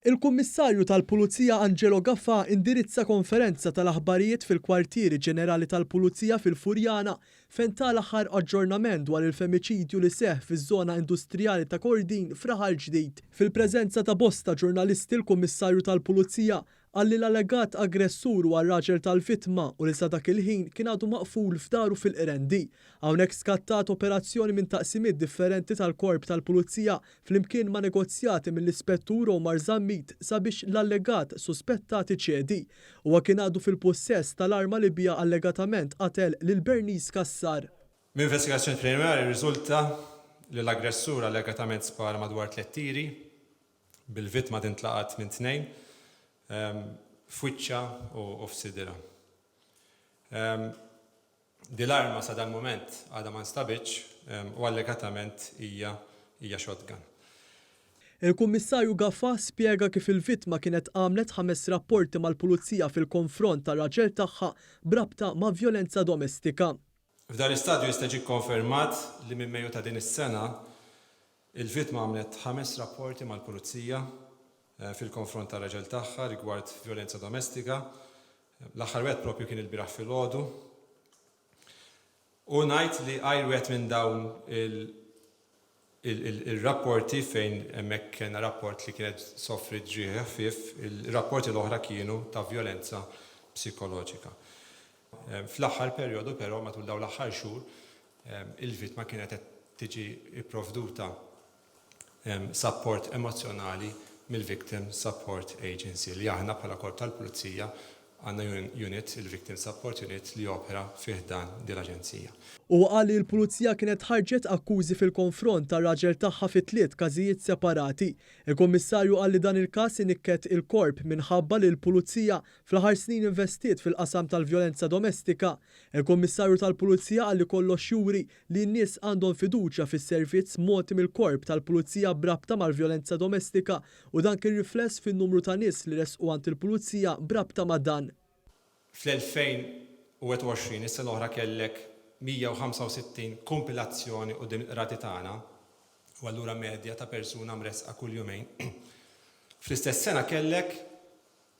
Il-Kummissarju tal-Pulizija Angelo Gaffa indirizza konferenza tal-aħbarijiet fil-Kwartieri Ġenerali tal-Pulizija fil-Furjana fejn tal-aħħar aġġornament dwar il-femiċidju li seħħ fiż-żona industrijali ta' Kordin f'Raħal Ġdid. Fil-preżenza ta' bosta ġurnalisti l-Kummissarju tal-Pulizija qal li l-allegat aggressur huwa r-raġel tal-vittma u li sa dak il-ħin kien għadu maqful f'daru fil-Qrendi. Hawnhekk skattat operazzjoni minn taqsimiet differenti tal-Korp tal-Pulizija flimkien ma' negozjati mill-Ispettur Omar Zammit sabiex l-allegat suspettati ċedi. Huwa kien għadu fil-possess tal-arma li bija allegatament qatel lil Bernice Kassar. Min-investigazzjoni preliminari riżulta li l-aggressur allegatament spara madwar 3 tiri bil-vittma tintlaqat minn tnejn f'wiċċha u f'sidra. Dil-arma sa dan moment għadha ma nstabitx u allegatament hija shotgun. Il-Kummissarju Gaffa spjega kif il-vittma kienet għamlet 5 rapporti mal-Pulizija fil-konfront tar-raġel tagħha brabta ma' vjolenza domestika. F'dan l-istadju jista' jiġi konfermat li minn Mejju ta' din is-sena il-vittma għamlet 5 rapporti mal-Pulizija fil-konfront tar-raġel tagħha rigward vjolenza domestika. L-aħħar wieħed propju kien il-bieraħ filgħodu. U ngħid li għajr wieħed minn dawn il-rapporti fejn hemmhekk kien rapport li kienet sofri ġrieħ ħfief, il-rapporti l-oħra kienu ta' vjolenza psikoloġika. Fl-aħħar perjodu però matul dawn l-aħħar xhur il-vittma kienet qed tiġi pprovduta support emozjonali mill-Victim Support Agency li aħna bħala Korp tal-Pulizija għandna unit, il-Victim Support Unit li opera fih dan din l-Aġenzija. U qal li l-Pulizija kienet ħarġet akkużi fil-konfront tar-raġel tagħha fi 3 każijiet separati. Il-Kummissarju qal li dan il-każ inikket il-Korp minħabba li l-Pulizija fl-aħħar snin investiet fil-qasam tal-vjolenza domestika. Il-Kummissarju tal-Pulizija qal li kollox juri li n-nies għandhom fiduċja fis-servizz mogħti mill-Korp tal-Pulizija brabta mal-vjolenza domestika u dan kien rifless fin-numru ta' nies li resqu għand il-Pulizija brabta ma' dan. Fl-2021 issa l-oħra kellek 165 kompilazzjoni quddiem il-qrati tagħna u allura medja ta' persuna mresqa kull jumejn. Fl-istess sena kellek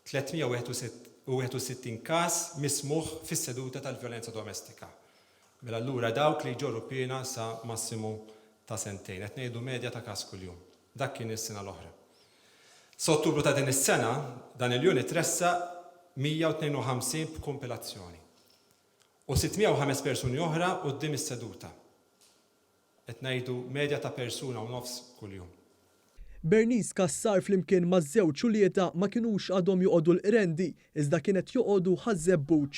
361 każ mismuħ fis-seduta tal-vjolenza domestika. Mela allura dawk li jġorru pena sa massimu ta' 2 qed ngħidu medja ta' każ kuljum. Dak kien is-sena l-oħra. S'Ottubru ta' din is-sena dan il-unit tressa 152 b'kompilazzjoni u 605 persuni oħra quddiem is-seduta. Qed ngħidu medja ta' persuna u nofs kuljum. Bernice Kassar flimkien maż-żewġ ulieta ma kinux għadhom joqogħdu l-Qrendi iżda kienet joqogħdu ħażebbuġ.